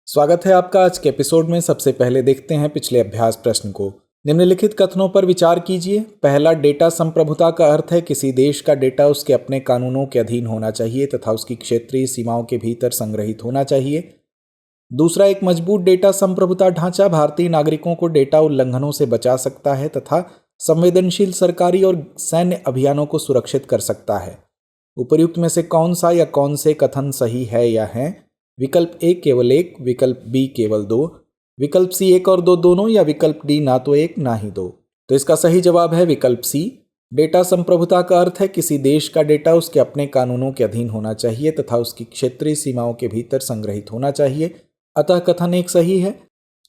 स्वागत है आपका आज के एपिसोड में। सबसे पहले देखते हैं पिछले अभ्यास प्रश्न को। निम्नलिखित कथनों पर विचार कीजिए। पहला, डेटा संप्रभुता का अर्थ है किसी देश का डेटा उसके अपने कानूनों के अधीन होना चाहिए तथा उसकी क्षेत्रीय सीमाओं के भीतर संग्रहित होना चाहिए। दूसरा, एक मजबूत डेटा संप्रभुता ढांचा भारतीय नागरिकों को डेटा उल्लंघनों से बचा सकता है तथा संवेदनशील सरकारी और सैन्य अभियानों को सुरक्षित कर सकता है। उपर्युक्त में से कौन सा या कौन से कथन सही है या हैं? विकल्प ए केवल एक, विकल्प बी केवल दो, विकल्प सी एक और दो दोनों, या विकल्प डी ना तो एक ना ही दो। तो इसका सही जवाब है विकल्प सी। डेटा संप्रभुता का अर्थ है किसी देश का डेटा उसके अपने कानूनों के अधीन होना चाहिए तथा उसकी क्षेत्रीय सीमाओं के भीतर संग्रहित होना चाहिए। अतः कथन एक सही है।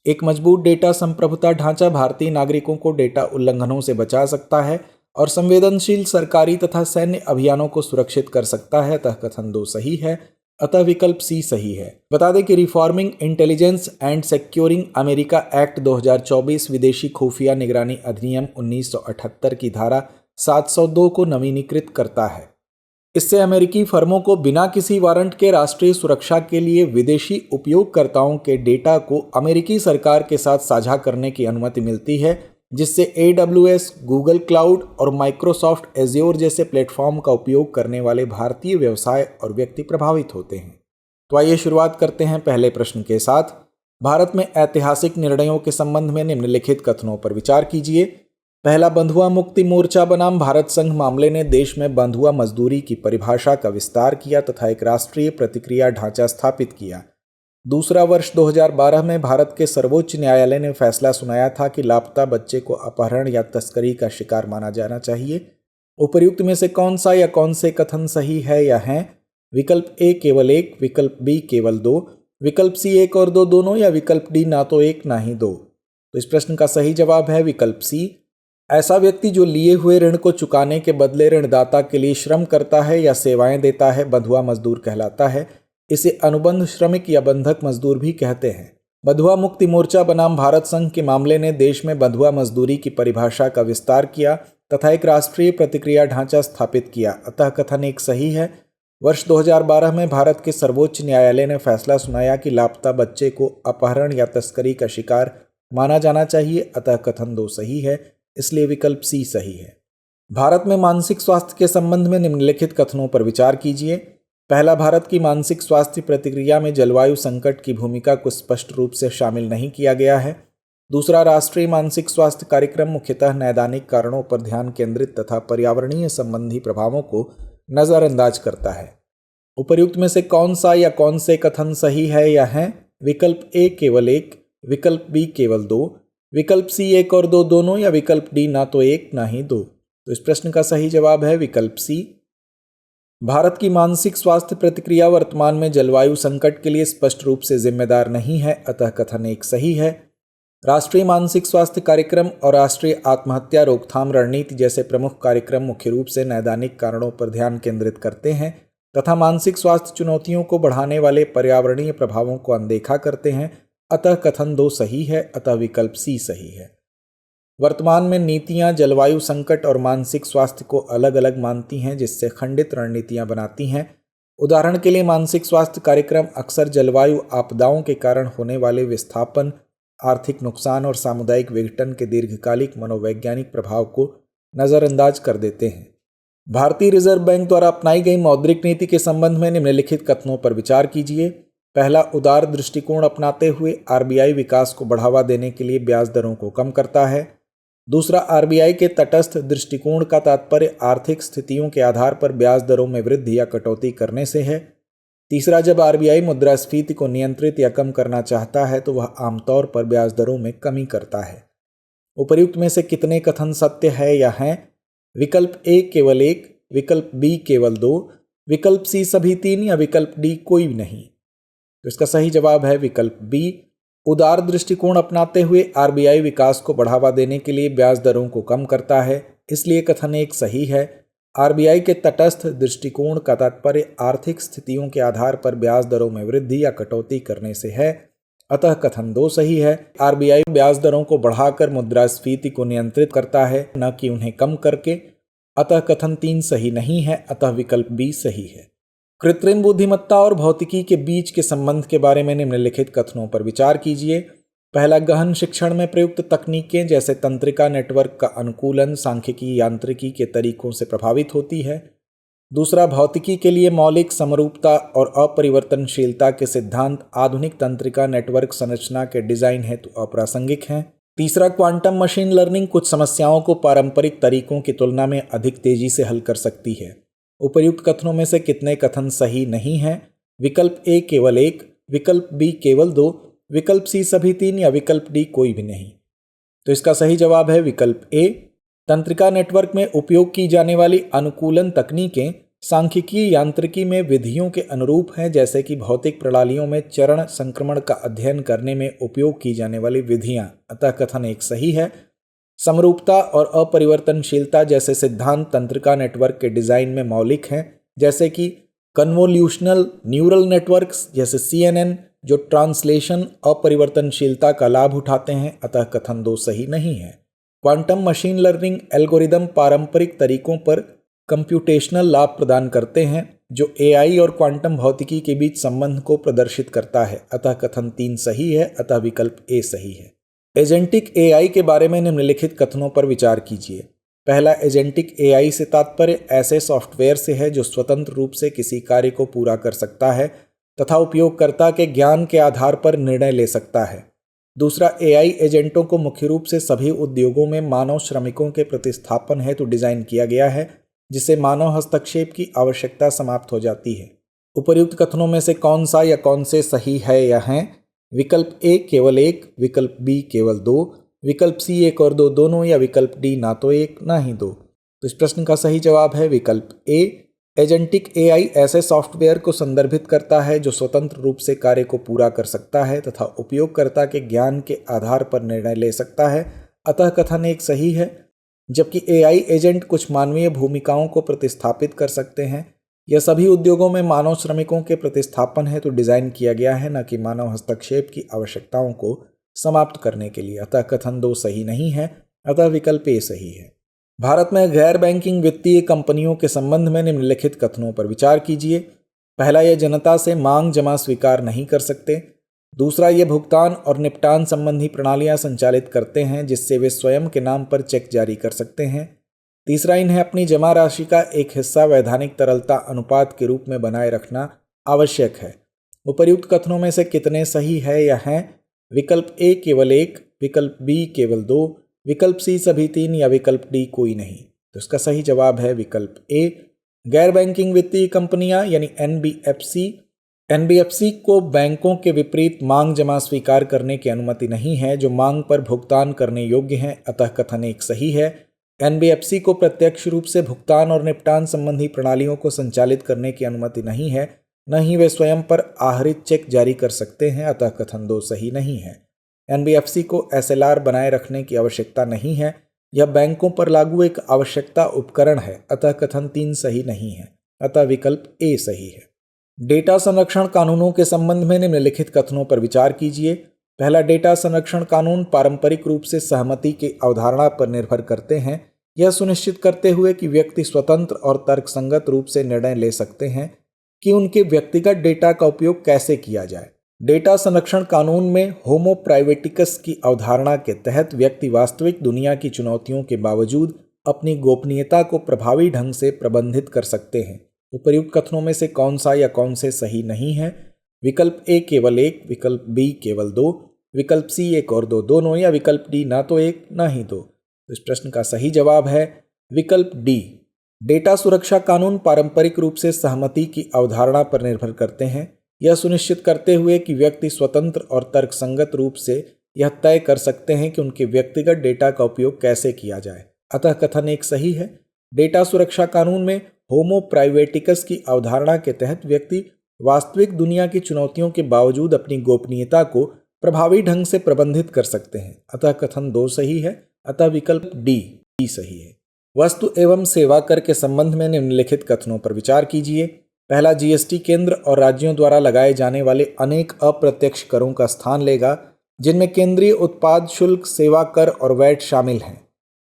एक मजबूत डेटा संप्रभुता ढांचा भारतीय नागरिकों को डेटा उल्लंघनों से बचा सकता है और संवेदनशील सरकारी तथा सैन्य अभियानों को सुरक्षित कर सकता है। अतः कथन दो सही है। अतः विकल्प सी सही है। बता दें कि reforming intelligence and securing America act 2024 विदेशी खुफिया निगरानी अधिनियम 1978 की धारा 702 को नवीनीकृत करता है। इससे अमेरिकी फर्मों को बिना किसी वारंट के राष्ट्रीय सुरक्षा के लिए विदेशी उपयोगकर्ताओं के डेटा को अमेरिकी सरकार के साथ साझा करने की अनुमति मिलती है, जिससे AWS, गूगल क्लाउड और माइक्रोसॉफ्ट एज्योर जैसे प्लेटफॉर्म का उपयोग करने वाले भारतीय व्यवसाय और व्यक्ति प्रभावित होते हैं। तो आइए शुरुआत करते हैं पहले प्रश्न के साथ। भारत में ऐतिहासिक निर्णयों के संबंध में निम्नलिखित कथनों पर विचार कीजिए। पहला, बंधुआ मुक्ति मोर्चा बनाम भारत संघ मामले ने देश में बंधुआ मजदूरी की परिभाषा का विस्तार किया तथा एक राष्ट्रीय प्रतिक्रिया ढांचा स्थापित किया। दूसरा, वर्ष 2012 में भारत के सर्वोच्च न्यायालय ने फैसला सुनाया था कि लापता बच्चे को अपहरण या तस्करी का शिकार माना जाना चाहिए। उपर्युक्त में से कौन सा या कौन से कथन सही है या हैं? विकल्प ए केवल एक, विकल्प बी केवल दो, विकल्प सी एक और दो दोनों, या विकल्प डी ना तो एक ना ही दो। तो इस प्रश्न का सही जवाब है विकल्प सी। ऐसा व्यक्ति जो लिए हुए ऋण को चुकाने के बदले ऋणदाता के लिए श्रम करता है या सेवाएं देता है, बंधुआ मजदूर कहलाता है। इसे अनुबंध श्रमिक या बंधक मजदूर भी कहते हैं। बंधुआ मुक्ति मोर्चा बनाम भारत संघ के मामले ने देश में बंधुआ मजदूरी की परिभाषा का विस्तार किया तथा एक राष्ट्रीय प्रतिक्रिया ढांचा स्थापित किया। अतः कथन एक सही है। वर्ष 2012 में भारत के सर्वोच्च न्यायालय ने फैसला सुनाया कि लापता बच्चे को अपहरण या तस्करी का शिकार माना जाना चाहिए। अतः कथन दो सही है, इसलिए विकल्प सी सही है। भारत में मानसिक स्वास्थ्य के संबंध में निम्नलिखित कथनों पर विचार कीजिए। पहला, भारत की मानसिक स्वास्थ्य प्रतिक्रिया में जलवायु संकट की भूमिका को स्पष्ट रूप से शामिल नहीं किया गया है। दूसरा, राष्ट्रीय मानसिक स्वास्थ्य कार्यक्रम मुख्यतः नैदानिक कारणों पर ध्यान केंद्रित तथा पर्यावरणीय संबंधी प्रभावों को नज़रअंदाज करता है। उपर्युक्त में से कौन सा या कौन से कथन सही है या हैं? विकल्प ए केवल एक, विकल्प बी केवल दो, विकल्प सी एक और दो दोनों, या विकल्प डी ना तो एक ना ही दो। तो इस प्रश्न का सही जवाब है विकल्प सी। भारत की मानसिक स्वास्थ्य प्रतिक्रिया वर्तमान में जलवायु संकट के लिए स्पष्ट रूप से जिम्मेदार नहीं है। अतः कथन एक सही है। राष्ट्रीय मानसिक स्वास्थ्य कार्यक्रम और राष्ट्रीय आत्महत्या रोकथाम रणनीति जैसे प्रमुख कार्यक्रम मुख्य रूप से नैदानिक कारणों पर ध्यान केंद्रित करते हैं तथा मानसिक स्वास्थ्य चुनौतियों को बढ़ाने वाले पर्यावरणीय प्रभावों को अनदेखा करते हैं। अतः कथन दो सही है। अतः विकल्प सी सही है। वर्तमान में नीतियां जलवायु संकट और मानसिक स्वास्थ्य को अलग अलग मानती हैं, जिससे खंडित रणनीतियां बनाती हैं। उदाहरण के लिए मानसिक स्वास्थ्य कार्यक्रम अक्सर जलवायु आपदाओं के कारण होने वाले विस्थापन, आर्थिक नुकसान और सामुदायिक विघटन के दीर्घकालिक मनोवैज्ञानिक प्रभाव को नज़रअंदाज कर देते हैं। भारतीय रिजर्व बैंक द्वारा अपनाई गई मौद्रिक नीति के संबंध में निम्नलिखित कथनों पर विचार कीजिए। पहला, उदार दृष्टिकोण अपनाते हुए RBI विकास को बढ़ावा देने के लिए ब्याज दरों को कम करता है। दूसरा, RBI के तटस्थ दृष्टिकोण का तात्पर्य आर्थिक स्थितियों के आधार पर ब्याज दरों में वृद्धि या कटौती करने से है। तीसरा, जब RBI मुद्रास्फीति को नियंत्रित या कम करना चाहता है तो वह आमतौर पर ब्याज दरों में कमी करता है। उपर्युक्त में से कितने कथन सत्य है या हैं? विकल्प ए केवल एक, विकल्प बी केवल दो, विकल्प सी सभी तीन, या विकल्प डी कोई नहीं। तो इसका सही जवाब है विकल्प बी। उदार दृष्टिकोण अपनाते हुए RBI विकास को बढ़ावा देने के लिए ब्याज दरों को कम करता है, इसलिए कथन एक सही है। RBI के तटस्थ दृष्टिकोण का तात्पर्य आर्थिक स्थितियों के आधार पर ब्याज दरों में वृद्धि या कटौती करने से है। अतः कथन दो सही है। RBI ब्याज दरों को बढ़ाकर मुद्रास्फीति को नियंत्रित करता है, न कि उन्हें कम करके। अतः कथन तीन सही नहीं है। अतः विकल्प बी सही है। कृत्रिम बुद्धिमत्ता और भौतिकी के बीच के संबंध के बारे में निम्नलिखित कथनों पर विचार कीजिए। पहला, गहन शिक्षण में प्रयुक्त तकनीकें जैसे तंत्रिका नेटवर्क का अनुकूलन सांख्यिकी यांत्रिकी के तरीकों से प्रभावित होती है। दूसरा, भौतिकी के लिए मौलिक समरूपता और अपरिवर्तनशीलता के सिद्धांत आधुनिक तंत्रिका नेटवर्क संरचना के डिजाइन हेतु अप्रासंगिक हैं। तीसरा, क्वांटम मशीन लर्निंग कुछ समस्याओं को पारंपरिक तरीकों की तुलना में अधिक तेजी से हल कर सकती है। उपर्युक्त कथनों में से कितने कथन सही नहीं हैं? विकल्प ए केवल एक, विकल्प बी केवल दो, विकल्प सी सभी तीन या विकल्प डी कोई भी नहीं। तो इसका सही जवाब है विकल्प ए। तंत्रिका नेटवर्क में उपयोग की जाने वाली अनुकूलन तकनीकें सांख्यिकीय यांत्रिकी में विधियों के अनुरूप हैं, जैसे कि भौतिक प्रणालियों में चरण संक्रमण का अध्ययन करने में उपयोग की जाने वाली विधियां। अतः कथन एक सही है। समरूपता और अपरिवर्तनशीलता जैसे सिद्धांत तंत्रिका नेटवर्क के डिजाइन में मौलिक हैं, जैसे कि कन्वोल्यूशनल न्यूरल नेटवर्क्स जैसे CNN, जो ट्रांसलेशन अपरिवर्तनशीलता का लाभ उठाते हैं। अतः कथन दो सही नहीं है। क्वांटम मशीन लर्निंग एल्गोरिदम पारंपरिक तरीकों पर कंप्यूटेशनल लाभ प्रदान करते हैं, जो AI और क्वांटम भौतिकी के बीच संबंध को प्रदर्शित करता है। अतः कथन तीन सही है। अतः विकल्प ए सही है। एजेंटिक AI के बारे में निम्नलिखित कथनों पर विचार कीजिए। पहला, एजेंटिक AI से तात्पर्य ऐसे सॉफ्टवेयर से है जो स्वतंत्र रूप से किसी कार्य को पूरा कर सकता है तथा उपयोगकर्ता के ज्ञान के आधार पर निर्णय ले सकता है। दूसरा, AI एजेंटों को मुख्य रूप से सभी उद्योगों में मानव श्रमिकों के प्रतिस्थापन हेतु डिजाइन किया गया है, जिससे मानव हस्तक्षेप की आवश्यकता समाप्त हो जाती है। उपर्युक्त कथनों में से कौन सा या कौन से सही है या हैं? विकल्प ए केवल एक, विकल्प बी केवल दो, विकल्प सी एक और दो दोनों, या विकल्प डी ना तो एक ना ही दो। तो इस प्रश्न का सही जवाब है विकल्प ए। एजेंटिक AI ऐसे सॉफ्टवेयर को संदर्भित करता है जो स्वतंत्र रूप से कार्य को पूरा कर सकता है तथा उपयोगकर्ता के ज्ञान के आधार पर निर्णय ले सकता है। अतः कथन एक सही है। जबकि AI एजेंट कुछ मानवीय भूमिकाओं को प्रतिस्थापित कर सकते हैं। यह सभी उद्योगों में मानव श्रमिकों के प्रतिस्थापन हेतु डिजाइन किया गया है, न कि मानव हस्तक्षेप की आवश्यकताओं को समाप्त करने के लिए। अतः कथन दो सही नहीं है। अतः विकल्प ए सही है। भारत में गैर बैंकिंग वित्तीय कंपनियों के संबंध में निम्नलिखित कथनों पर विचार कीजिए। पहला, यह जनता से मांग जमा स्वीकार नहीं कर सकते। दूसरा, ये भुगतान और निपटान संबंधी प्रणालियां संचालित करते हैं जिससे वे स्वयं के नाम पर चेक जारी कर सकते हैं। तीसरा, इन्हें अपनी जमा राशि का एक हिस्सा वैधानिक तरलता अनुपात के रूप में बनाए रखना आवश्यक है। उपर्युक्त कथनों में से कितने सही है या हैं? विकल्प ए केवल एक, विकल्प बी केवल दो, विकल्प सी सभी तीन, या विकल्प डी कोई नहीं। तो इसका सही जवाब है विकल्प ए। गैर बैंकिंग वित्तीय कंपनियां यानी NBFC को बैंकों के विपरीत मांग जमा स्वीकार करने की अनुमति नहीं है, जो मांग पर भुगतान करने योग्य हैं। अतः कथन एक सही है। NBFC को प्रत्यक्ष रूप से भुगतान और निपटान संबंधी प्रणालियों को संचालित करने की अनुमति नहीं है, न ही वे स्वयं पर आहरित चेक जारी कर सकते हैं। अतः कथन दो सही नहीं है। NBFC को SLR बनाए रखने की आवश्यकता नहीं है। यह बैंकों पर लागू एक आवश्यकता उपकरण है। अतः कथन तीन सही नहीं है। अतः विकल्प ए सही है। डेटा संरक्षण कानूनों के संबंध में निम्नलिखित कथनों पर विचार कीजिए। पहला, डेटा संरक्षण कानून पारंपरिक रूप से सहमति की अवधारणा पर निर्भर करते हैं, यह सुनिश्चित करते हुए कि व्यक्ति स्वतंत्र और तर्कसंगत रूप से निर्णय ले सकते हैं कि उनके व्यक्तिगत डेटा का उपयोग कैसे किया जाए। डेटा संरक्षण कानून में होमो प्राइवेटिकस की अवधारणा के तहत व्यक्ति वास्तविक दुनिया की चुनौतियों के बावजूद अपनी गोपनीयता को प्रभावी ढंग से प्रबंधित कर सकते हैं। उपर्युक्त कथनों में से कौन सा या कौन से सही नहीं है? विकल्प ए केवल एक, विकल्प बी केवल दो, विकल्प सी एक और दो दोनों, या विकल्प डी ना तो एक ना ही दो। तो इस प्रश्न का सही जवाब है विकल्प डी। डेटा सुरक्षा कानून पारंपरिक रूप से सहमति की अवधारणा पर निर्भर करते हैं, यह सुनिश्चित करते हुए कि व्यक्ति स्वतंत्र और तर्कसंगत रूप से यह तय कर सकते हैं कि उनके व्यक्तिगत डेटा का उपयोग कैसे किया जाए। अतः कथन एक सही है। डेटा सुरक्षा कानून में होमो प्राइवेटिकस की अवधारणा के तहत व्यक्ति वास्तविक दुनिया की चुनौतियों के बावजूद अपनी गोपनीयता को प्रभावी ढंग से प्रबंधित कर सकते हैं। अतः कथन दो सही है। अतः विकल्प डी सही है। वस्तु एवं सेवा कर के संबंध में निम्नलिखित कथनों पर विचार कीजिए। पहला, GST केंद्र और राज्यों द्वारा लगाए जाने वाले अनेक अप्रत्यक्ष करों का स्थान लेगा, जिनमें केंद्रीय उत्पाद शुल्क, सेवा कर और वैट शामिल हैं।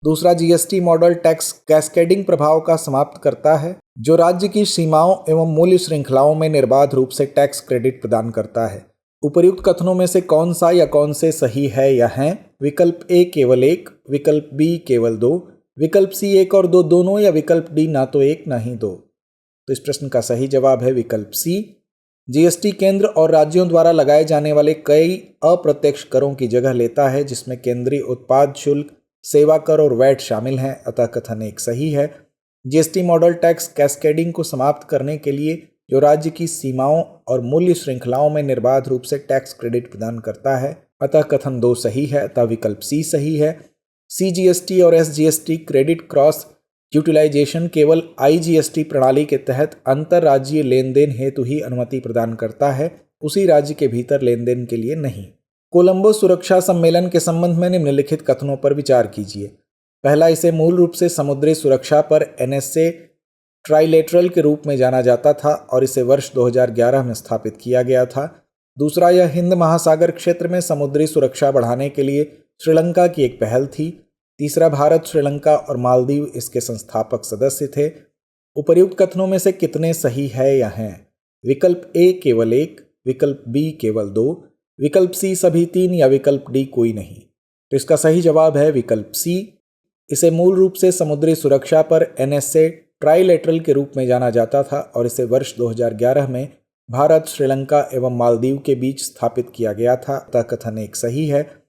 दूसरा, जीएसटी मॉडल टैक्स कैस्केडिंग प्रभाव का समाप्त करता है, जो राज्य की सीमाओं एवं मूल्य श्रृंखलाओं में निर्बाध रूप से टैक्स क्रेडिट प्रदान करता है। उपर्युक्त कथनों में से कौन सा या कौन से सही है या हैं? विकल्प ए केवल एक, विकल्प बी केवल दो, विकल्प सी एक और दो दोनों, या विकल्प डी ना तो एक ना ही दो। तो इस प्रश्न का सही जवाब है विकल्प सी। जीएसटी केंद्र और राज्यों द्वारा लगाए जाने वाले कई अप्रत्यक्ष करों की जगह लेता है, जिसमें केंद्रीय उत्पाद शुल्क, सेवा कर और वैट शामिल हैं, अतः कथन एक सही है। जीएसटी मॉडल टैक्स कैस्केडिंग को समाप्त करने के लिए जो राज्य की सीमाओं और मूल्य श्रृंखलाओं में निर्बाध रूप से टैक्स क्रेडिट प्रदान करता है, अतः कथन दो सही है, अतः विकल्प सी सही है। सीजीएसटी और एसजीएसटी क्रेडिट क्रॉस यूटिलाइजेशन केवल आईजीएसटी प्रणाली के तहत अंतर्राज्यीय लेन देन हेतु ही अनुमति प्रदान करता है, उसी राज्य के भीतर लेन देन के लिए नहीं। कोलंबो सुरक्षा सम्मेलन के संबंध में निम्नलिखित कथनों पर विचार कीजिए। पहला, इसे मूल रूप से समुद्री सुरक्षा पर एनएसए ट्राइलेटरल के रूप में जाना जाता था और इसे वर्ष 2011 में स्थापित किया गया था। दूसरा, यह हिंद महासागर क्षेत्र में समुद्री सुरक्षा बढ़ाने के लिए श्रीलंका की एक पहल थी। तीसरा, भारत, श्रीलंका और मालदीव इसके संस्थापक सदस्य थे। उपर्युक्त कथनों में से कितने सही है या हैं? विकल्प ए केवल एक, विकल्प बी केवल दो, विकल्प सी सभी तीन, या विकल्प डी कोई नहीं। तो इसका सही जवाब है विकल्प सी। इसे मूल रूप से समुद्री सुरक्षा पर एनएसए ट्राइलेटरल के रूप में जाना जाता था और इसे वर्ष 2011 में भारत, श्रीलंका एवं मालदीव के बीच स्थापित किया गया था, अतः कथन एक सही है।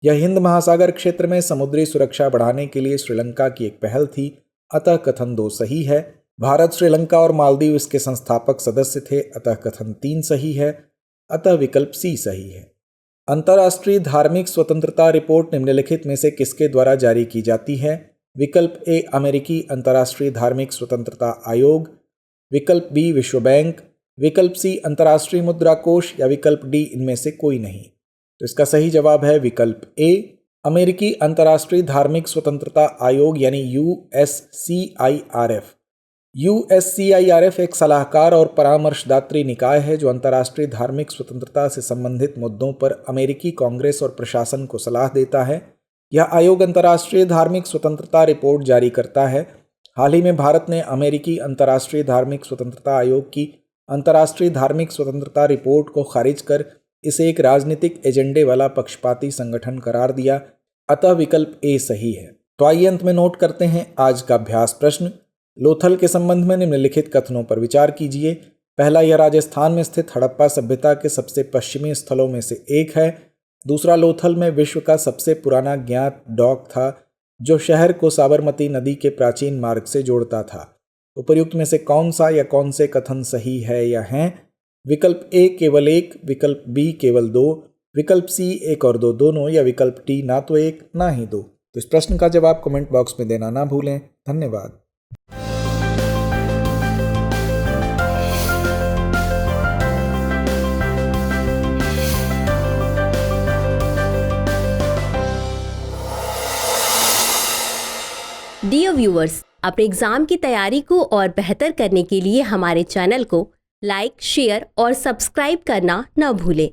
यह हिंद महासागर क्षेत्र में समुद्री सुरक्षा बढ़ाने के लिए श्रीलंका की एक पहल थी, अतः कथन दो सही है। भारत, श्रीलंका और मालदीव इसके संस्थापक सदस्य थे, अतः कथन तीन सही है, अतः विकल्प सी सही है। अंतर्राष्ट्रीय धार्मिक स्वतंत्रता रिपोर्ट निम्नलिखित में से किसके द्वारा जारी की जाती है? विकल्प ए अमेरिकी अंतर्राष्ट्रीय धार्मिक स्वतंत्रता आयोग, विकल्प बी विश्व बैंक, विकल्प सी अंतर्राष्ट्रीय मुद्रा कोष, या विकल्प डी इनमें से कोई नहीं। तो इसका सही जवाब है विकल्प ए, अमेरिकी अंतर्राष्ट्रीय धार्मिक स्वतंत्रता आयोग यानी यूएससीआईआरएफ। यूएससीआईआरएफ एक सलाहकार और परामर्शदात्री निकाय है जो अंतर्राष्ट्रीय धार्मिक स्वतंत्रता से संबंधित मुद्दों पर अमेरिकी कांग्रेस और प्रशासन को सलाह देता है। यह आयोग अंतर्राष्ट्रीय धार्मिक स्वतंत्रता रिपोर्ट जारी करता है। हाल ही में भारत ने अमेरिकी अंतर्राष्ट्रीय धार्मिक स्वतंत्रता आयोग की अंतर्राष्ट्रीय धार्मिक स्वतंत्रता रिपोर्ट को खारिज कर इसे एक राजनीतिक एजेंडे वाला पक्षपाती संगठन करार दिया, अतः विकल्प ए सही है। तो आइए अंत में नोट करते हैं आज का अभ्यास प्रश्न। लोथल के संबंध में निम्नलिखित कथनों पर विचार कीजिए। पहला, यह राजस्थान में स्थित हड़प्पा सभ्यता के सबसे पश्चिमी स्थलों में से एक है। दूसरा, लोथल में विश्व का सबसे पुराना ज्ञात डॉक था जो शहर को साबरमती नदी के प्राचीन मार्ग से जोड़ता था। उपर्युक्त में से कौन सा या कौन से कथन सही है या हैं? विकल्प ए केवल एक, विकल्प बी केवल दो, विकल्प सी एक और दो दोनों, या विकल्प डी ना तो एक ना ही दो। तो इस प्रश्न का जवाब कमेंट बॉक्स में देना ना भूलें। धन्यवाद। डियर व्यूअर्स, अपने एग्जाम की तैयारी को और बेहतर करने के लिए हमारे चैनल को लाइक, शेयर और सब्सक्राइब करना न भूलें।